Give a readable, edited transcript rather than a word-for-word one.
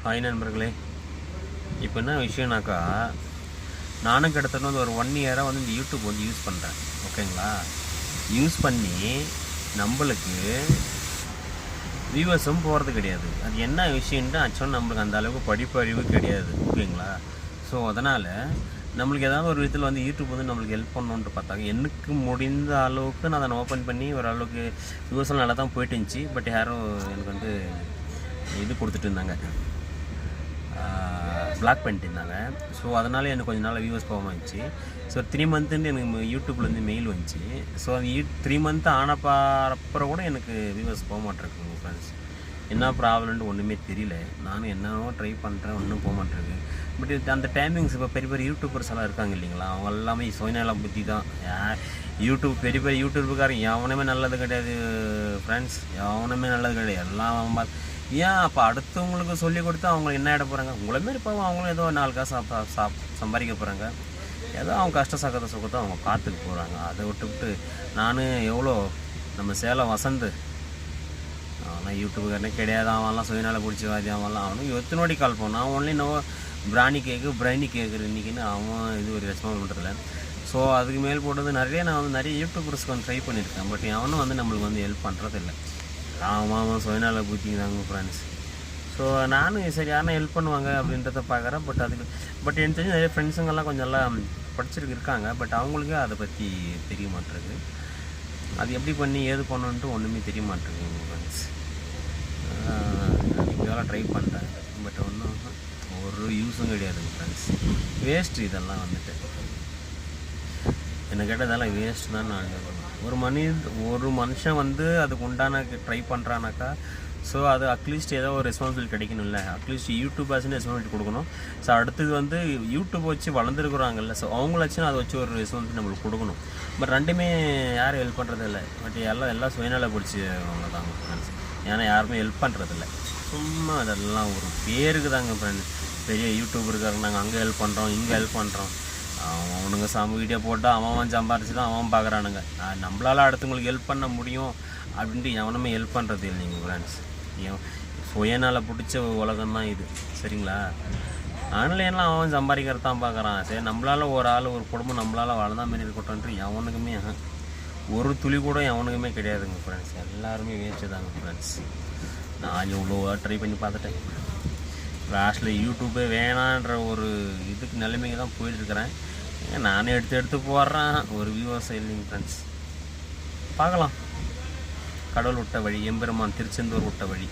Hi நண்பர்களே. இப்போ என்ன விஷயம்னாக்கா, நானும் கிட்டத்தட்ட வந்து ஒரு 1 இயராக வந்து இந்த யூடியூப் வந்து யூஸ் பண்ணுறேன். ஓகேங்களா? யூஸ் பண்ணி நம்மளுக்கு வியூவர்ஸும் போகிறது கிடையாது. அது என்ன விஷயம்ட்டு ஆக்சுவலாக நம்மளுக்கு அந்த அளவுக்கு படிப்பறிவு கிடையாது. ஓகேங்களா? ஸோ அதனால் நம்மளுக்கு ஏதாவது ஒரு விதத்தில் வந்து யூடியூப் வந்து நம்மளுக்கு ஹெல்ப் பண்ணணுன்ட்டு பார்த்தாங்க. எனக்கு முடிந்த அளவுக்கு நான் அதை ஓப்பன் பண்ணி ஓரளவுக்கு வியூவர்ஸ்லாம் நல்லா தான் போயிட்டு இருந்துச்சு. பட் யாரும் எனக்கு வந்து இது கொடுத்துட்டு இருந்தாங்க, பிளாக் பண்ணிட்டு இருந்தாங்க. ஸோ அதனால் எனக்கு கொஞ்சம் நாள் வியூவர்ஸ் போகாமல் இருந்துச்சு. ஸோ 3 மந்த்துன்னு எனக்கு யூடியூப்லேருந்து மெயில் வந்துச்சு. ஸோ அது 3 மந்த்து அப்புறம் கூட எனக்கு வியூவர்ஸ் போக மாட்டேருக்கு ஃப்ரெண்ட்ஸ். என்ன ப்ராப்ளம்னு ஒன்றுமே தெரியல. நானும் என்னவோ ட்ரை பண்ணுறேன், ஒன்றும் போக மாட்டேருக்கு. பட் அந்த டைமிங்ஸ் இப்போ பெரிய பெரிய யூடியூபர்ஸ் எல்லாம் இருக்காங்க இல்லைங்களா, அவங்க எல்லாமே சுயநல புத்தி தான். யூடியூப் பெரிய பெரிய யூடியூபுக்காரன் எவனுமே நல்லது கிடையாது ஃப்ரெண்ட்ஸ், எவனுமே நல்லது கிடையாது. எல்லாம் ஏன் அப்போ அடுத்தவங்களுக்கு சொல்லிக் கொடுத்து அவங்க என்ன ஆகிட போகிறாங்க? உங்களை மாரி போவோம், அவங்களும் ஏதோ 4 காசு சம்பாதிக்க போகிறாங்க. ஏதோ அவங்க கஷ்ட சுகத்தை அவங்க பார்த்துக்க போகிறாங்க. அதை விட்டுவிட்டு நான் எவ்வளோ நம்ம சேலம் வசந்து அவன்லாம் யூடியூபுக்காரனே கிடையாது. அவன்லாம் சுயநல பிடிச்சி வாதி, அவன்லாம் அவனுக்கு எத்தனோடி கால் போனான். அவன் ஒன்லி நம்ம பிராணி கேட்குற இன்றைக்கின்னு அவன் இது ஒரு ரெஸ்பான்ஸ் பண்ணுறதில்ல. ஸோ அதுக்கு மேல் போட்டது நான் வந்து நிறைய யூடியூபர்ஸ்க்கு வந்து ட்ரை பண்ணியிருக்கேன். பட் அவனும் வந்து நம்மளுக்கு வந்து ஹெல்ப் பண்ணுறதில்ல. அவன் சுயநல புத்திங்க தாங்க ஃப்ரெண்ட்ஸ். ஸோ நானும் சரி யாரும் ஹெல்ப் பண்ணுவாங்க அப்படின்றத பார்க்குறேன். பட் எனக்கு தெரிஞ்ச நிறைய ஃப்ரெண்ட்ஸுங்கெல்லாம் கொஞ்சம் நல்லா இருக்காங்க. பட் அவங்களுக்கே அதை பற்றி தெரிய மாட்டேருக்கு. அது எப்படி பண்ணி ஏது பண்ணணுன்ட்டு ஒன்றுமே தெரிய மாட்டேங்குது ஃப்ரெண்ட்ஸ். இப்போலாம் ட்ரை பண்ணுறேன். பட் ஒன்றும் ஒரு யூஸும் கிடையாதுங்க ஃப்ரெண்ட்ஸ். வேஸ்ட்டு இதெல்லாம் வந்துட்டு. என்ன கேட்டால் இதெல்லாம் வேஸ்ட் தான் நான் சொல்லுவேன். ஒரு மனுஷன் வந்து அதுக்கு உண்டான ட்ரை பண்ணுறானாக்கா, ஸோ அது அட்லீஸ்ட் ஏதோ ஒரு ரெஸ்பான்சிபிலிட்டி கிடைக்கணும்ல. அட்லீஸ்ட் யூடியூபர்ஸ்னு ரெஸ்பான்சிபிலிட்டி கொடுக்கணும். ஸோ அடுத்தது வந்து யூடியூப் வச்சு வளர்ந்துருக்குறாங்கல்ல, ஸோ அவங்களாச்சும் அதை வச்சு ஒரு ரெஸ்பான்சிபிலிட்டி நம்மளுக்கு கொடுக்கணும். பட் ரெண்டுமே யாரும் ஹெல்ப் பண்ணுறதில்ல. பட் எல்லாம் சுயநல பிடிச்சவங்க தாங்க ஃப்ரெண்ட்ஸ். ஏன்னா யாருமே ஹெல்ப் பண்ணுறதில்ல. சும்மா அதெல்லாம் ஒரு பேருக்கு தாங்க ஃப்ரெண்ட்ஸ். பெரிய யூடியூப் இருக்காங்க, நாங்கள் அங்கே ஹெல்ப் பண்ணுறோம், இங்கே ஹெல்ப் பண்ணுறோம். அவனுங்க வீடியோ போட்டால் அவன் சம்பாரிச்சு தான் அவன் பார்க்குறானுங்க. நம்மளால் அடுத்தவங்களுக்கு ஹெல்ப் பண்ண முடியும் அப்படின்ட்டு எவனுமே ஹெல்ப் பண்ணுறது இல்லைங்க ஃப்ரெண்ட்ஸ். சுயநல பிடிச்ச உலகம் தான் இது, சரிங்களா? ஆன்லைன்லாம் அவன் சம்பாதிக்கிறதான் பார்க்குறான். சரி, நம்மளால் ஒரு ஆள் ஒரு குடும்பம் நம்மளால் வளர்ந்தா மாரி இருக்கட்டும்ன்ட்டு எவனுக்குமே ஒரு துளி கூட எவனுக்குமே கிடையாதுங்க ஃப்ரெண்ட்ஸ். எல்லாருமே வேஸ்ட்டு தாங்க ஃப்ரெண்ட்ஸ். நான் இவ்வளோ ட்ரை பண்ணி பார்த்துட்டேன். லாஸ்ட்டில் யூடியூப்பே வேணான்ற ஒரு இதுக்கு நிலைமைக்கு தான் போயிட்டுருக்கிறேன். நானே எடுத்து போடுறேன், ஒரு வியூவர்ஸ் இல்லைங்க ஃப்ரெண்ட்ஸ். பார்க்கலாம், கடவுள் விட்ட வழி, எம்பெருமான் திருச்செந்தூர் விட்ட வழி.